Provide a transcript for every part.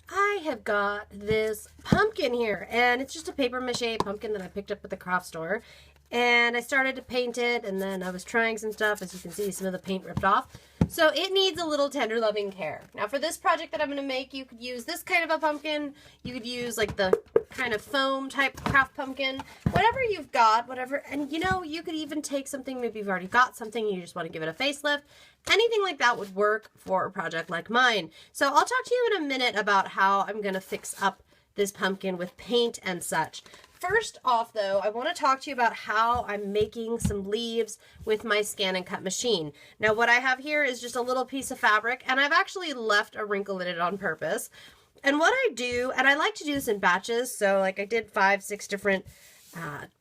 I have got this pumpkin here, and it's just a paper mache pumpkin that I picked up at the craft store. And I started to paint it, and then I was trying some stuff. As you can see, some of the paint ripped off. So it needs a little tender loving care. Now for this project that I'm going to make, you could use this kind of a pumpkin. You could use like the kind of foam type craft pumpkin. Whatever you've got, whatever. And you know, you could even take something, maybe you've already got something, you just want to give it a facelift. Anything like that would work for a project like mine. So I'll talk to you in a minute about how I'm going to fix up this pumpkin with paint and such. First off, though, I want to talk to you about how I'm making some leaves with my ScanNCut machine. Now, what I have here is just a little piece of fabric, and I've actually left a wrinkle in it on purpose. And what I do, and I like to do this in batches, so like I did 5, 6 different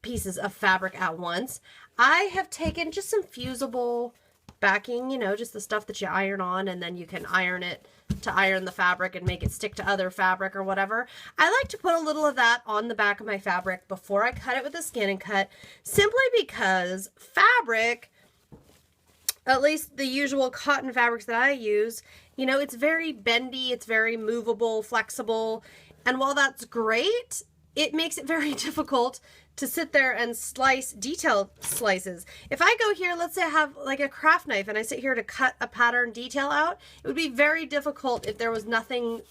pieces of fabric at once. I have taken just some fusible backing, you know, just the stuff that you iron on, and then you can iron it to iron the fabric and make it stick to other fabric or whatever. I like to put a little of that on the back of my fabric before I cut it with a ScanNCut, simply because fabric, at least the usual cotton fabrics that I use, you know, it's very bendy, it's very movable, flexible, and while that's great, it makes it very difficult to sit there and slice detail slices. If I go here, let's say I have like a craft knife and I sit here to cut a pattern detail out, it would be very difficult if there was nothing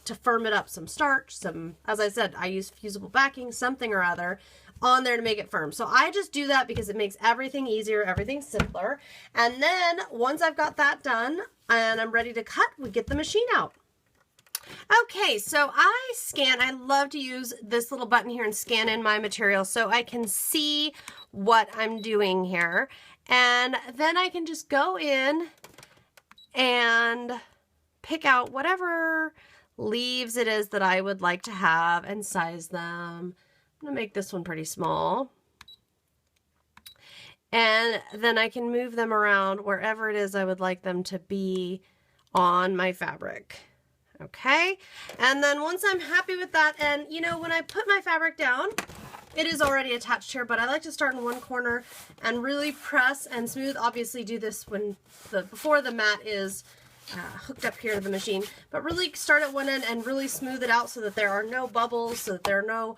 to firm it up, some starch, some, as I said, I use fusible backing, something or other on there to make it firm. So I just do that because it makes everything easier, everything simpler. And then once I've got that done and I'm ready to cut, we get the machine out. Okay, so I love to use this little button here and scan in my material so I can see what I'm doing here. And then I can just go in and pick out whatever leaves it is that I would like to have and size them. I'm gonna make this one pretty small. And then I can move them around wherever it is I would like them to be on my fabric. Okay, and then once I'm happy with that, and you know, when I put my fabric down, it is already attached here, but I like to start in one corner and really press and smooth. Obviously do this when before the mat is hooked up here to the machine, but really start at one end and really smooth it out so that there are no bubbles, so that there are no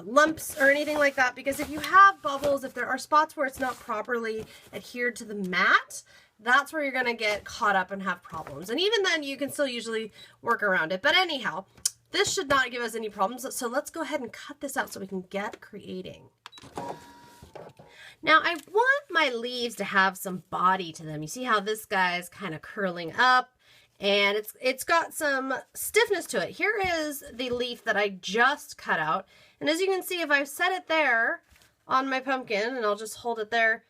lumps or anything like that, because if you have bubbles, if there are spots where it's not properly adhered to the mat, that's where you're going to get caught up and have problems. And even then, you can still usually work around it. But anyhow, this should not give us any problems. So let's go ahead and cut this out so we can get creating. Now, I want my leaves to have some body to them. You see how this guy is kind of curling up, and it's got some stiffness to it. Here is the leaf that I just cut out. And as you can see, if I set it there on my pumpkin, and I'll just hold it there,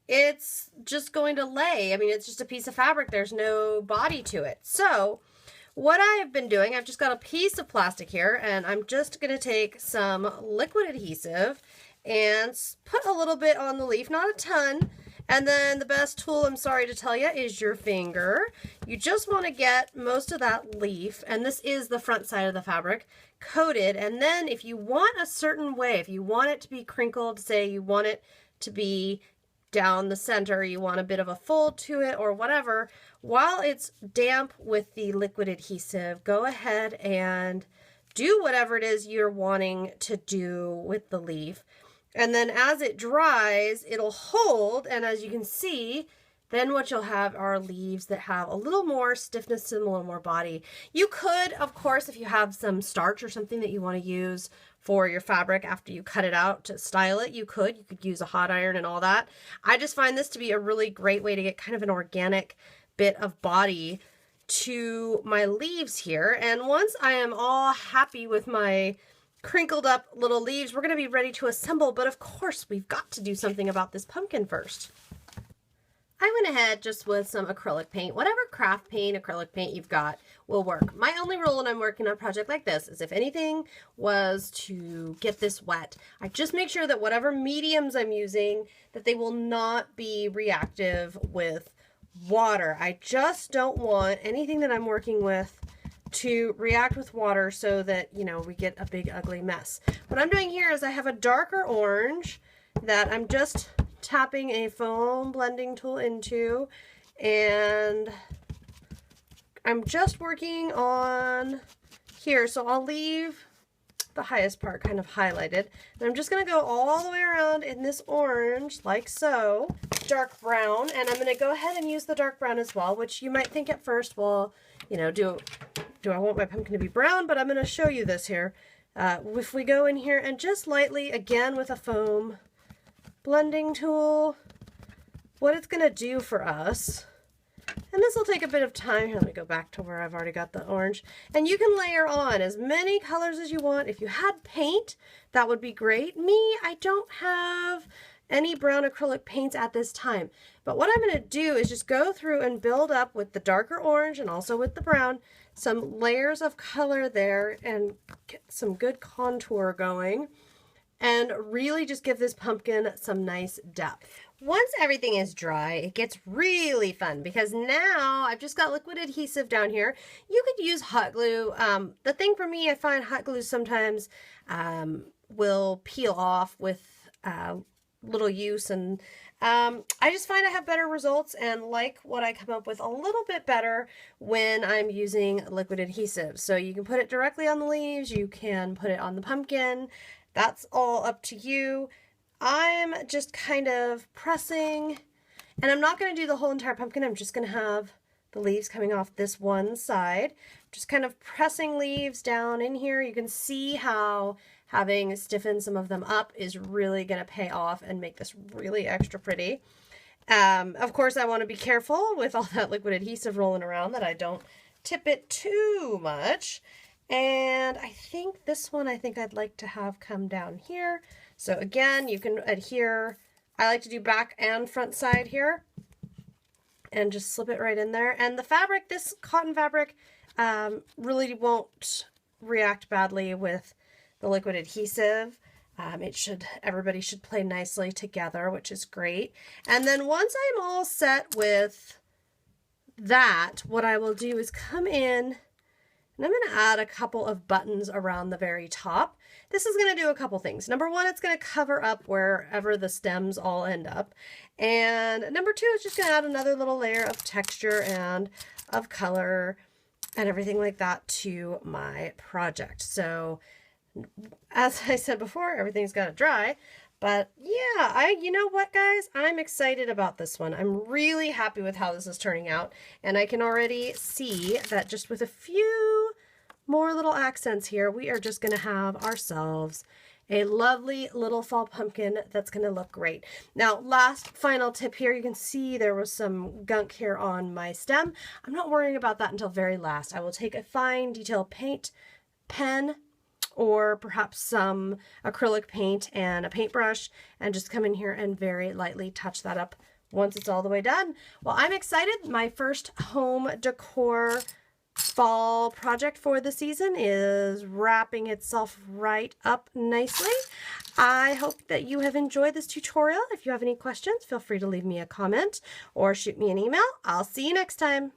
it's just going to lay. I mean, it's just a piece of fabric. There's no body to it. So what I have been doing, I've just got a piece of plastic here, and I'm just going to take some liquid adhesive and put a little bit on the leaf, not a ton. And then the best tool, I'm sorry to tell you, is your finger. You just want to get most of that leaf, and this is the front side of the fabric, coated. And then if you want a certain way, if you want it to be crinkled, say you want it to be down the center, you want a bit of a fold to it or whatever, while it's damp with the liquid adhesive, go ahead and do whatever it is you're wanting to do with the leaf. And then as it dries, it'll hold, and as you can see, then what you'll have are leaves that have a little more stiffness and a little more body. You could, of course, if you have some starch or something that you want to use for your fabric after you cut it out to style it, you could use a hot iron and all that. I just find this to be a really great way to get kind of an organic bit of body to my leaves here. And once I am all happy with my crinkled up little leaves, we're going to be ready to assemble. But of course, we've got to do something about this pumpkin first. I went ahead just with some acrylic paint. Whatever craft paint, acrylic paint you've got will work. My only rule when I'm working on a project like this is if anything was to get this wet, I just make sure that whatever mediums I'm using, that they will not be reactive with water. I just don't want anything that I'm working with to react with water so that, you know, we get a big ugly mess. What I'm doing here is I have a darker orange that I'm just tapping a foam blending tool into, and I'm just working on here, so I'll leave the highest part kind of highlighted. And I'm just going to go all the way around in this orange, like so, dark brown, and I'm going to go ahead and use the dark brown as well, which you might think at first, well, you know, do I want my pumpkin to be brown? But I'm going to show you this here. If we go in here and just lightly, again with a foam blending tool, what it's going to do for us, and this will take a bit of time. Here, let me go back to where I've already got the orange. And you can layer on as many colors as you want. If you had paint, that would be great. Me, I don't have any brown acrylic paints at this time. But what I'm going to do is just go through and build up with the darker orange and also with the brown, some layers of color there and get some good contour going and really just give this pumpkin some nice depth. Once everything is dry, it gets really fun because now I've just got liquid adhesive down here. You could use hot glue. The thing for me, I find hot glue sometimes will peel off with little use, and I just find I have better results and like what I come up with a little bit better when I'm using liquid adhesive. So you can put it directly on the leaves, you can put it on the pumpkin. That's all up to you. I'm just kind of pressing, and I'm not going to do the whole entire pumpkin. I'm just going to have the leaves coming off this one side. Just kind of pressing leaves down in here. You can see how having stiffened some of them up is really going to pay off and make this really extra pretty. Of course, I want to be careful with all that liquid adhesive rolling around that I don't tip it too much. And I think this one, I'd like to have come down here. So again, you can adhere. I like to do back and front side here and just slip it right in there. And the fabric, this cotton fabric, really won't react badly with the liquid adhesive. Everybody should play nicely together, which is great. And then once I'm all set with that, what I will do is come in and I'm going to add a couple of buttons around the very top. This is going to do a couple things. Number one, it's going to cover up wherever the stems all end up. And number two, it's just going to add another little layer of texture and of color and everything like that to my project. So as I said before, everything's got to dry. But yeah, you know what, guys? I'm excited about this one. I'm really happy with how this is turning out. And I can already see that just with a few more little accents here, we are just going to have ourselves a lovely little fall pumpkin that's going to look great. Now, last final tip here, you can see there was some gunk here on my stem. I'm not worrying about that until very last. I will take a fine detail paint pen or perhaps some acrylic paint and a paintbrush and just come in here and very lightly touch that up once it's all the way done. Well, I'm excited. My first home decor fall project for the season is wrapping itself right up nicely. I hope that you have enjoyed this tutorial. If you have any questions, feel free to leave me a comment or shoot me an email. I'll see you next time.